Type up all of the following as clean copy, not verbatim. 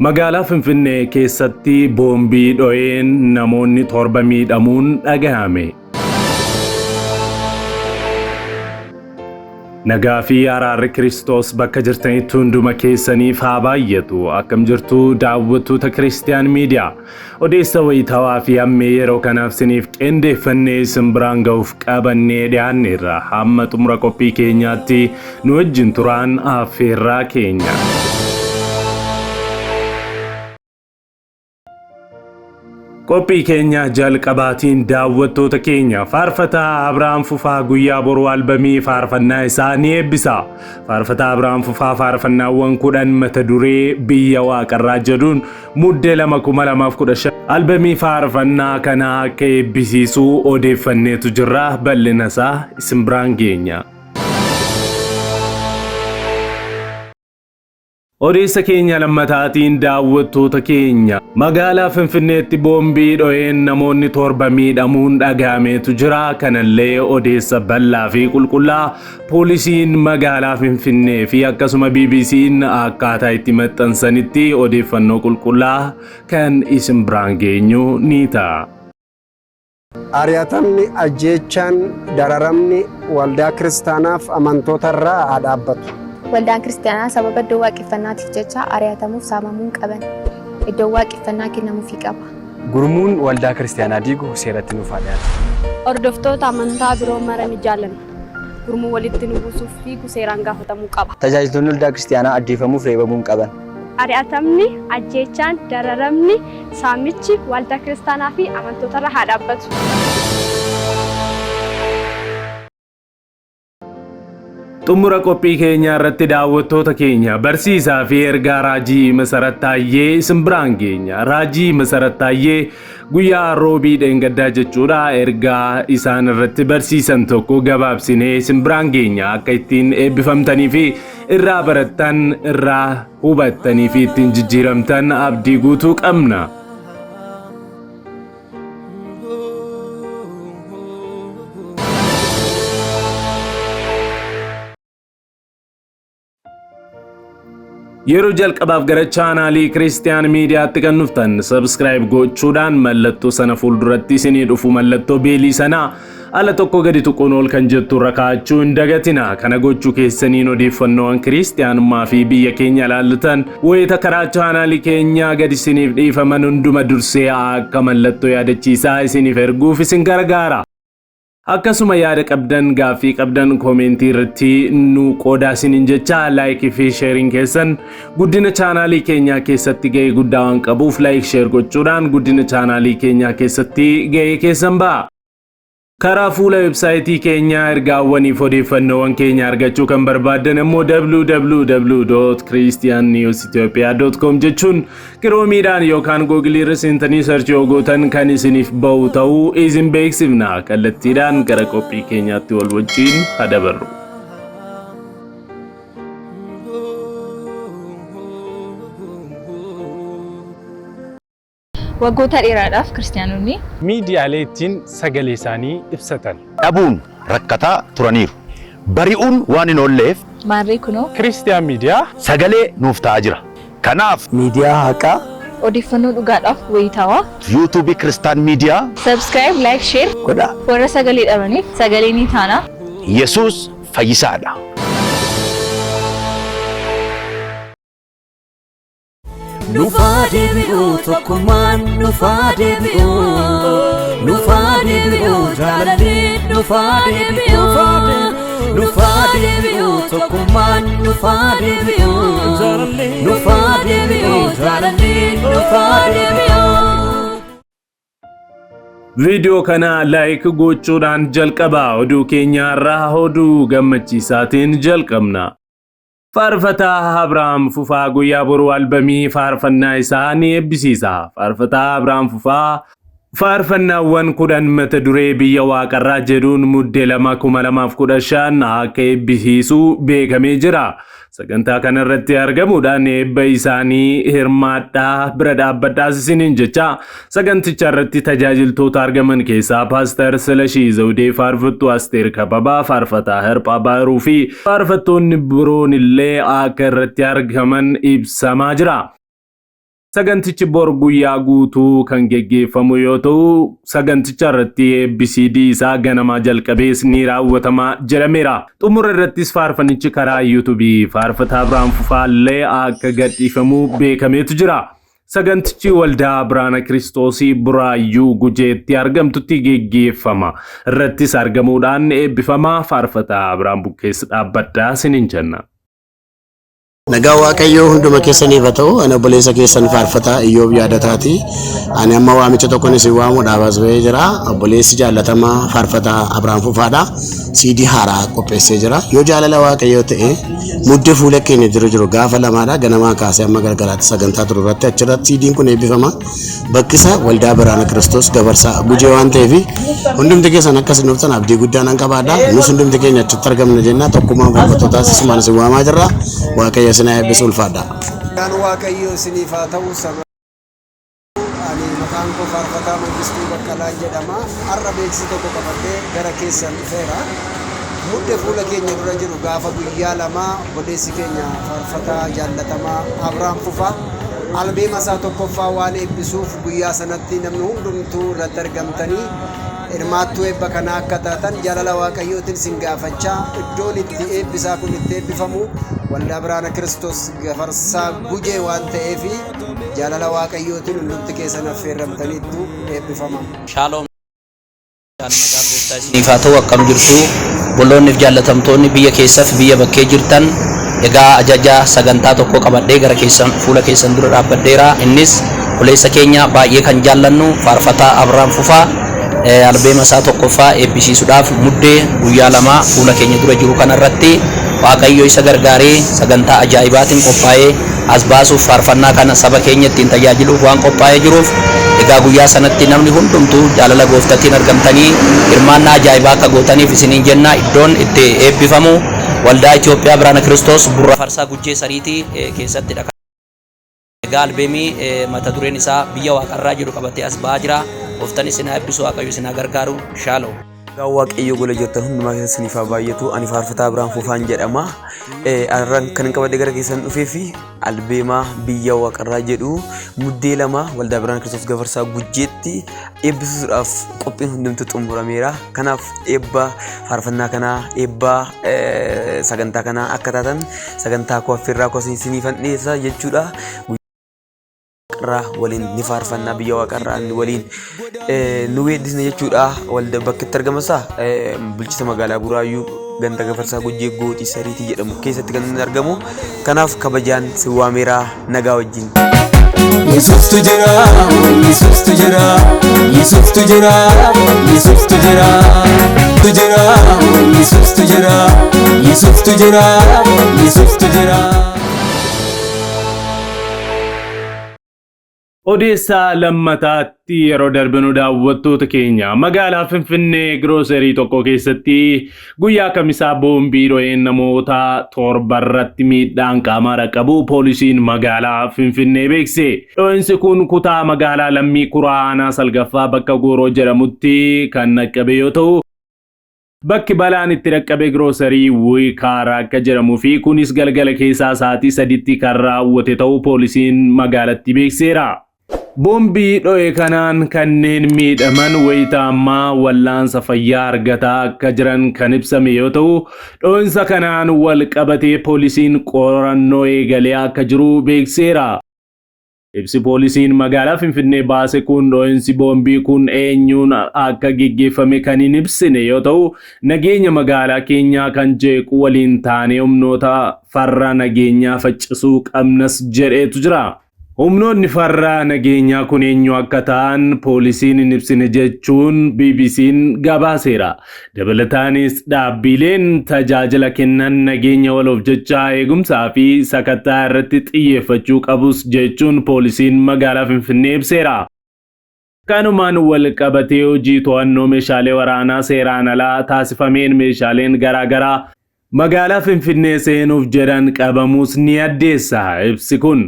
Magaalaa Finfinnee keessatti boombii dho'een namoonni 7 miidhamuun dhagahame. Nagaa fi araarri Kiristoos bakka jirtanitti hunduma keessaniif haa baay'atu. Akkam jirtu daawwattoota Kiristiyaan Miidiyaa. Odeessa wayitaawaa fi ammee yeroo kanaaf siniif qindeeffannee isin biraan ga'uuf qabannee dhiyaanneerra. Hamma xumura qophii keenyaatti nu wajjin turaan affeerraa keenya. Qophii keenya jalqabaatiin daawwattoota keenya faarfataa Abrahaam Fufaa guyyaa boruu albamii faarfannaa isaa ni eebbisa. Faarfataa Abrahaam Fufaa faarfannaawwan 10 mata duree biyya waaqarraa jedhuun muddee 2015 albamii faarfannaa kana akka eebbisiisu odeeffanneetu jirra. Bal'ina isaa isin biraan geenya. Odeessa keenya lammataatiin daawwattoota keenya magaalaa Finfinneetti boombii dho'een namoonni 7 miidhamuun dhagahameetu jira. Kanallee odeessa bal'aa fi qulqullaa poolisiin magaalaa Finfinnee fi akkasuma BBC'n akkaataa itti maxxansanitti odeeffannoo qulqullaa kan isin biraan geenyu ni ta'a. Ariyatamni ajjeechaan dararamni waldaa kiristaanaaf amantootarraa haa dhaabbatu. Waldaan kiristaanaa sababa iddoo waaqeffannaatiif jecha ari'atamuuf saamamuun qaban iddoo waaqeffannaa kennamuufii qaba. Gurmuun waldaa kiristaanaa diiguu seeratti nuuf haa dhiyaatu. Hordoftoota amantaa biroo maran jaallanna. Gurmuu walitti nu buusuuf fiigu seeraan gaafatamuu qaba. Tajaajiltoonni waldaa kiristaanaa ajjeefamuuf reebamuun qaban. Ari'atamni, ajjeechaan, dararamni, saamichi waldaa kiristaanaa fi amantootarra haa dhaabbatu. Xumura qophii keenya irratti daawwattoota keenya barsiisaa fi ergaa raajii Masarat Taayyee isin biraan geenya. Raajii Masarat Taayyee guyyaa roobii dheengaddaa jechuudha. Ergaa isaan irratti barsiisan tokko gabaabsinee isin biraan geenya. Akka ittiin eebbifamtanii fi irraa barattan, irraa hubattanii fi ittiin jijjiiramtan abdii guutuu qabna. Yeroo jalqabaaf gara chaanaalii Kiristiyaan Miidiyaatti kan dhuftan subscribe gochuudhaan mallattoo sana fuulduratti isinii dhufu mallattoo beelii sanaa ala tokko gadi tuquun ol kan jettu irra kaa'achuu hin dagatina. Kana gochuu keessaniin odeeffannoowwan kiristiyaanummaa fi biyya keenya ilaallatan wayita karaa chaanaalii keenyaa gadi isiniif dhiifaman hunduma dursee akka mallattoo yaadachiisaa isiniif erguuf isin gargaara. Akkasuma yaada qabdan gaaffii qabdan koomentii irratti nu qoodaa isiniin jecha like fi sharing keessan guddina chaanaalii keenyaa keessatti ga'ee guddaa waan qabuuf like share gochuudhaan guddina chaanaalii keenyaa keessatti ga'ee keessan ba'a. Karaa fuula websaayitii keenyaa ergaawwaniif odeeffannoowwan keenya argachuu kan barbaadan immoo www.christiannewsethiopia.com jechuun kiroomiidhaan yookaan googilii irra seentanii sarchii yoo gootan kan isiniif ba'u ta'uu isin beeksifna. Kallattiidhaan gara qophii keenyaatti wal wajjin haa dabarru. Waggoota dheeraadhaaf kiristaanonni miidiyaalee ittiin sagalee isaanii ibsatan dhabuun rakkataa turaniiru. Bari'uun waan hin oolleef maarree kunoo Kiristiyaan Miidiyaa sagalee nuuf ta'aa jira. Kanaaf Miidiyaa haqaa odeeffannoo dhugaadhaaf wayitaawaa YouTube Kiristiyaan Miidiyaa subscribe like share godhaa. warra sagalee dhabaniif sagalee ni taana. Yesuus fayyisaadha. Nufade bi'u tokkummaan nufade bi'u jaalali nufade bi'u tokkummaan nufade bi'u jaalali nufade bi'u. Video kana like gochuudhaan jalqabaa. Oduu keenya irraa oduu gammachiisaatiin jalqabna. Faarfataa Abrahaam Fufaa guyyaa boruu albamii faarfannaa isaa ni eebbisiisa. Faarfataa Abrahaam Fufaa faarfannaawwan 10 mata duree biyya waaqarraa jedhuun muddee 2015 akka eebbisiisu beekamee jira. Sagantaa kanarratti argamuudhaan eebba isaanii hirmaadhaa bira dhaabbadhaas isiniin jecha saganticha irratti tajaajiltoota argaman keessaa Paaster Silashii Zawudee, faarfattuu Asteer Kababaa, faarfataa Hirphaa Baaruu fi faarfattoonni biroon illee akka irratti argaman ibsamaa jira. Sagantichi bor guyyaa guutuu kan geggeeffamu yoo ta'u saganticha irratti ABCD isaa ganama jalqabees ni raawwatama jedhameera. Xumura irrattis faarfanichi karaa YouTube faarfata Abrahaam Fufaallee akka gadhiifamu beekameetu jira. Sagantichi waldaa Biraana Kiristoosii Buraayyuu Gujeetti argamtutti geggeeffama. Irrattis argamuudhaan eebbifama. Faarfata Abrahaam Bukkees dhaabbadhaa sinin jenna. Nagaa Waaqayyoo hunduma keessaniif haa ta'u. Ana obboleessa keessan faarfataa Iyyoob Yaadataati. Ani amma waamicha tokkoon isin waamuudhaaf as ba'ee jira. Obboleessi jaallatamaa faarfataa Abrahaam Fufaadha. CD haaraa qopheessee jira. Yoo jaalala Waaqayyoo ta'e muddee fuula keenya jiru gaafa lamaadha. Ganamaa kaasee amma galgalaatti sagantaa turu irratti achirratti CD'n kun eebbifama. Bakkisa waldaa Biraana Kiristoos Gabarsaa Gujee waan ta'eef hundumti keessan akkas nuftan abdii guddaa nan qabaadha. Nus hundumti keenya achitti argamna jenna. Tokkummaan faarfattootaas isumaan isin waamaa jirra. Waaqayyo isin haa eebbisu ulfaadha. Kan Waaqayyo isiniif haa ta'u saba. Ani maqaan koo faarfataa Mangistuu Baqqalaa jedhama. Har'a beeksisa tokko qabadhee gara keessan dhufeera. Muddee fuula keenya dura jiru gaafa guyyaa lamaa obboleessi keenya faarfataa jaallatamaa Abrahaam Fufaa albeema isaa tokkoffaa waan eebbisuuf guyyaa sanatti namni hundumtuu irratti argamtanii hirmaattuu eebba kana akka taatan jaalala Waaqayyootiin sin gaafachaa iddoon itti eebbisaa kun itti eebbifamu waldaa Biraana Kiristoos Gabarsaa Gujee waan ta'eef jaalala Waaqayyootiin hundumti keessan affeerramtaniittu eebbifama. Shalom. Isiniif haa ta'u akkam jirtu bolloonniif jaallatamtoonni biyya keessaaf biyya bakkee jirtan egaa ajaja sagantaa tokko qabadhee gara keessan fuula keessan dura dhaabbadheera. Innis obboleessa keenya baay'ee kan jaallannu faarfataa Abrahaam Fufaa albeema isaa tokkoffaa eebbisiisuudhaaf muddee guyyaa lama fuula keenya dura jiru kanarratti Waaqayyo isa gargaaree sagantaa ajaa'ibaatiin qophaa'ee as baasuuf faarfannaa kana saba keenya ittiin tajaajiluuf waan qophaa'ee jiruuf egaa guyyaa sanatti namni hundumtuu jaalala gooftaatiin argamtanii hirmaannaa ajaa'ibaa akka gootaniif isiniin jenna. Iddoon itti eebbifamu waldaa Itoophiyaa Biraana Kiristoos Gabarsaa Gujee Sariitii keessattidha. Egaa albeemii mata dureen isaa biyya waaqarraa jedhu qabatee as ba'aa jira. Gooftaan isin haa eebbisu, Waaqayyo isin haa gargaaru. Shalom. Waaqayyo gola jirtan hundumaa keessaniif haa baay'atu. Ani faarfataa Abrahaam Fufaan jedhama. Arran kan qabadhee gara keessan dhufee fi albeema biyya waaqarraa jedhu muddee lama waldaa Biraana Kiristoos Gabarsaa Gujeetti eebbisuudhaaf qophiin hundumtuu xumurameera. Kanaaf eebba faarfannaa kanaa eebba sagantaa kanaa akka taatan sagantaa koo affeerraa koo isiniifan dhiyeessa jechuudha. Waliin ni faarfannaa biyya waaqarraa waliin nu weeddisna jechuudha. Waldaa bakkitti argamasa bulchiinsa magaalaa Buraayyuu ganda Gabarsaa Gujee Gootii Sariitii jedhamu keessatti kan argamu. Kanaaf kabajaan si waameera nagaa wajjin. Yesuustu jira, Yesuustu jira, Yesuustu jira, Yesuustu jira, Yesuustu jira, Yesuustu jira, Yesuustu jira. Odeessaa lammataatti yeroo darbinu daawwattoota keenya magaalaa Finfinnee girooserii tokko keessatti guyyaa kamisaa boombii dho'een namoota 7 irratti miidhaan qaamaa qabu poolisiin magaalaa Finfinnee beekse. Dho'iinsi kun kutaa magaalaa Lammii Kuraanaa Salgaffaa bakka Gooroo jedhamutti kan dhaqqabe yoo ta'u bakki balaan itti dhaqqabe girooserii Wiikaar akka jedhamuu fi kunis galgala keessaa sa'aatii 3tti kan raawwate ta'uu poolisiin magaalatti beekseera. Boombii dho'e kanaan kanneen miidhaman wayita ammaa wallaansa fayyaa argataa akka jiran kan ibsame yoo ta'u dho'insa kanaan wal qabatee poolisiin qorannoo eegalee akka jiru beekseera. Ibsi poolisiin magaalaa Finfinnee baase kun dho'insi boombii kun eenyuun akka geggeeffame kan hin ibsine yoo ta'u nageenya magaalaa keenyaa kan jeequ waliin taane humnoota farra nageenyaa faccisuu qabnas jedheetu jira. Humnoonni farra nageenyaa kun eenyu akka ta'an poolisiin hin ibsine jechuun BBC'n gabaaseera. Dabalataanis dhaabbileen tajaajila kennan nageenya waloof jecha eegumsaa fi sakattaa irratti xiyyeeffachuu qabus jechuun poolisiin magaalaa Finfinnee ibseera. Kanumaan wal qabatee hojii to'annoo meeshaalee waraanaa seeraan alaa taasifameen meeshaaleen garaagaraa magaalaa Finfinnee seenuuf jedhan qabamuus ni addeessa. Ibsi kun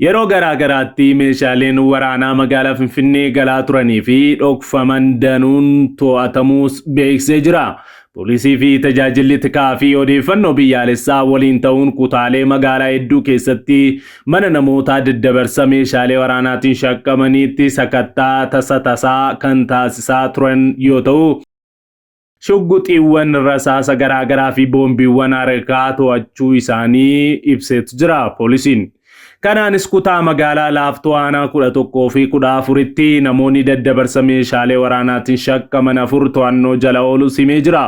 yeroo garaagaraatti meeshaaleen waraanaa magaalaa Finfinnee galaa turanii fi dhokfaman danuun to'atamuus beeksisee jira. Poolisii fi tajaajilli tikaa fi odeeffannoo biyyaalessaa waliin ta'uun kutaalee magaalaa hedduu keessatti mana namootaa daddabarsa meeshaalee waraanaatiin shakkamaniitti sakattaa tasaa kan taasisaa turan yoo ta'u, shugguxiiwwan rasaasa garaagaraa fi boombiiwwan harkaa to'achuu isaanii ibseetu jira poolisiin. Kanaanis kutaa magaalaa Laaftoo aanaa 11 fi 14tti namoonni daddabarsa meeshaalee waraanaatiin shakkaman 4 to'annoo jala ooluu himee jira.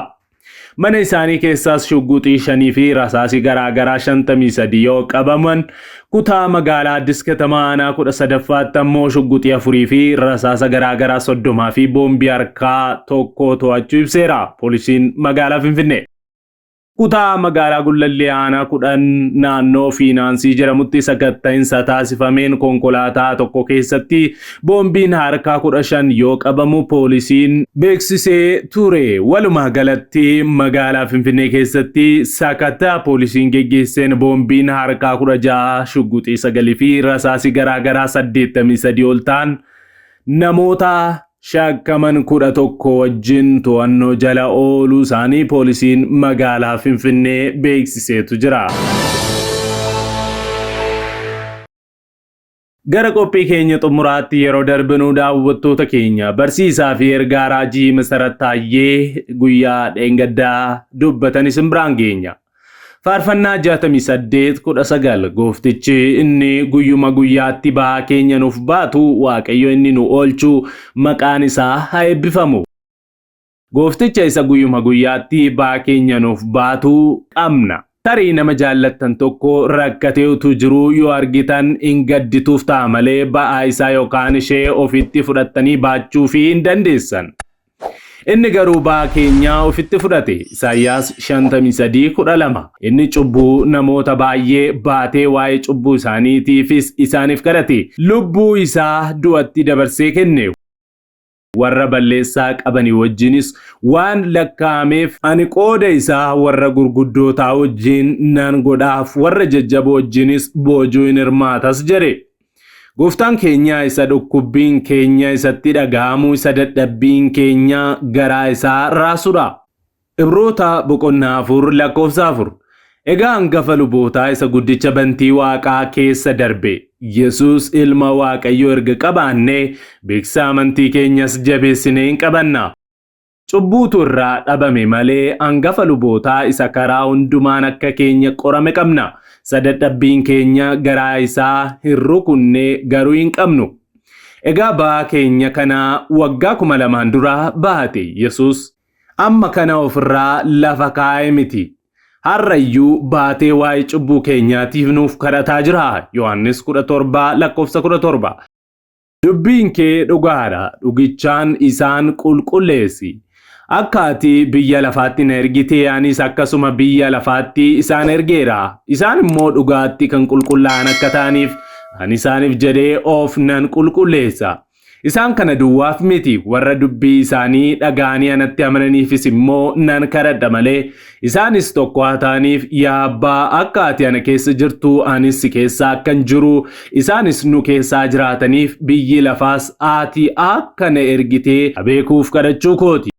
Mana isaanii keessaas shugguxii 5 fi rasaasii garaagaraa 53 yoo qabaman, kutaa magaalaa Addis Katamaa aanaa 13tti ammoo shugguxii 4 fi rasaasa garaagaraa 30 fi boombii harkaa 1 to'achuu ibseera poolisiin magaalaa Finfinnee. Kutaa magaalaa Gullallee aanaa 10 naannoo Fiinaansii jedhamutti sakatta'insa taasifameen konkolaataa tokko keessatti boombiin harkaa 15 yoo qabamu poolisiin beeksisee ture. Walumaa galatti magaalaa Finfinnee keessatti sakattaa poolisiin geggeesseen boombiin harkaa 16, shugguxii 9 fi rasaasii garaagaraa 83 ol ta'an namoota shakkaman 11 wajjin to'annoo jala ooluu isaanii poolisiin magaalaa Finfinnee beeksiseetu jira. Gara qophii keenya xumuraatti yeroo darbinuu daawwattoota keenya barsiisaa fi ergaa raajii Masarat Taayyee guyyaa dheengaddaa dubbatan isin biraan geenya. Faarfannaa 68:19 gooftichi inni guyyuma guyyaatti ba'aa keenya nuuf baatu Waaqayyo inni nu oolchu maqaan isaa haa eebbifamu. Goofticha isa guyyuma guyyaatti ba'aa keenya nuuf baatu qabna. Tarii nama jaallattan tokko rakkatee utuu jiruu yoo argitan hin gaddituuf ta'a malee ba'aa isaa yookaan ishee ofitti fudhattanii baachuu fi hin dandeessan. Inni garuu ba'aa keenya ofitti fudhate. Isaayyaas 53:12. Inni cubbuu namoota baay'ee baatee waa'ee cubbuu isaaniitiifis isaaniif kadhate. Lubbuu isaa du'atti dabarsee kenne. Warra balleessaa qabanii wajjinis waan lakkaa'ameef ani qooda isaa warra gurguddootaa wajjin nan godhaaf, warra jajjaboo wajjinis boojuu hin hirmaatas jedhe. Gooftaan keenya isa dhukkubbiin keenya isatti dhaga'amu, isa dadhabbiin keenya garaa isaa raasudha. Ibroota 4:4. Egaa hangafa lubootaa isa guddicha bantii Waaqaa keessa darbe Yesuus ilma Waaqayyoo erga qabaannee beeksisa amantii keenyas jabeessinee hin qabanna. Cubbuutu irraa dhabame malee hangafa lubootaa isa karaa hundumaan akka keenya qorame qabna. Dadhabbiin keenya garaa isaa hin rukunne garuu hin qabnu. Egaa ba'aa keenya kana waggaa 2000 dura baate Yesuus amma kana ofirraa lafa kaa'e miti. Harrayyuu baatee waa'ee cubbuu keenyaatiif nuuf kadhataa jira. Yohannis 17:17. Dubbiin kee dhugaadha. Dhugichaan isaan qulqulleessi. Akka ati biyya lafaatti na ergite anis akkasuma biyya lafaatti isaan ergeera. Isaan immoo dhugaatti kan qulqullaa'an akka ta'aniif ani isaaniif jedhee of nan qulqulleessa. Isaan kana duwwaaf miti, warra dubbii isaanii dhaga'anii anatti amananiifis immoo nan kadhadha malee isaanis tokko haa ta'aniif yaa Abbaa akka ati ana keessa jirtu anis si keessa akkan jiru isaanis nu keessaa jiraataniif biyyi lafaas ati akka na ergitee beekuuf kadhachuu kooti.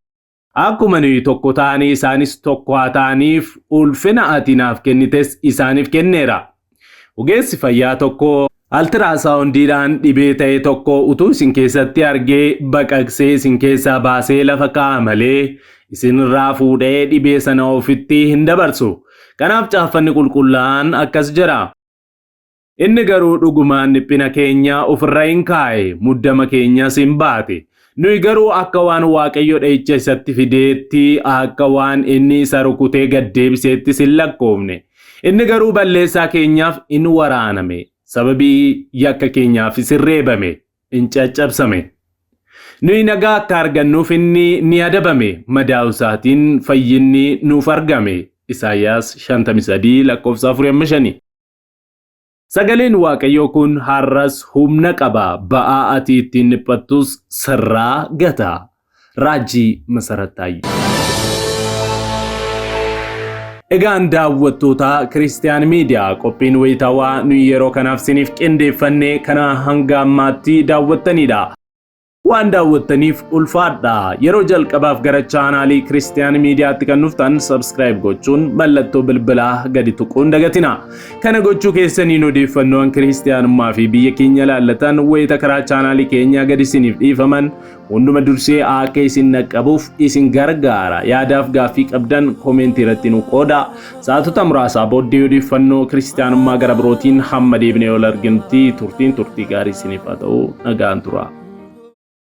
Akkuma nuyi tokko ta'anii isaanis tokko haa ta'aniif ulfina ati naaf kennites isaaniif kenneera. Ogeessi fayyaa tokko altiraasaawundiidhaan dhibee ta'e tokko utuu isin keessatti argee baqaqsee isin keessaa baasee lafa kaa'a malee isinirraa fuudhee dhibee sana ofitti hin dabarsu. Kanaaf caaffanni qulqullaa'aan akkas jedha. Inni garuu dhugumaan dhiphina keenya ofirra hin kaa'e, muddama keenyas hin baate. Nuyi garuu akka waan Waaqayyo dha'icha isatti fideetti, akka waan inni isa rukutee gaddeebiseetti hin lakkoofne. Inni garuu balleessaa keenyaaf in waraaname. Sababii yakka keenyaaf hin reebame, in caccabsame. Nuyi nagaa akka argannuuf inni ni adabame, madaa'uu isaatiin fayyinni nuuf argame. Isaayyaas 53:4-5. Sagaleen Waaqayyoo kun har'as humna qaba, ba'aa ati ittiin dhiphattus sirraa gata. Raajii Masarat Taayyee. Egaan daawwattoota Kiristiyaan Miidiyaa qophiin wayitaawaa nuyi yeroo kanaaf siniif qindeeffannee kana hanga ammaatti daawwattanidha. waan daawwattaniif ulfaadha. Yeroo jalqabaaf gara chaanaalii Kiristiyaan Miidiyaatti kan dhuftan subscribe gochuun mallattoo bilbilaa gadi tuquun dagatina. Kana gochuu keessaniin odeeffannoon kiristiyaanummaa fi biyya keenya ilaallatan wayita karaa chaanaalii keenya gadi isiniif dhiifaman hunduma dursee akka isin naqqabuuf isin gargaara. Yaadaaf gaaffii qabdan koomentii irratti nu qooda. Saatota muraasaa booddee odeeffannoo kiristiyaanummaa gara birootiin hamma deebinee ol arginutti turtii gaarii isiniif haa ta'u. Nagaan tura.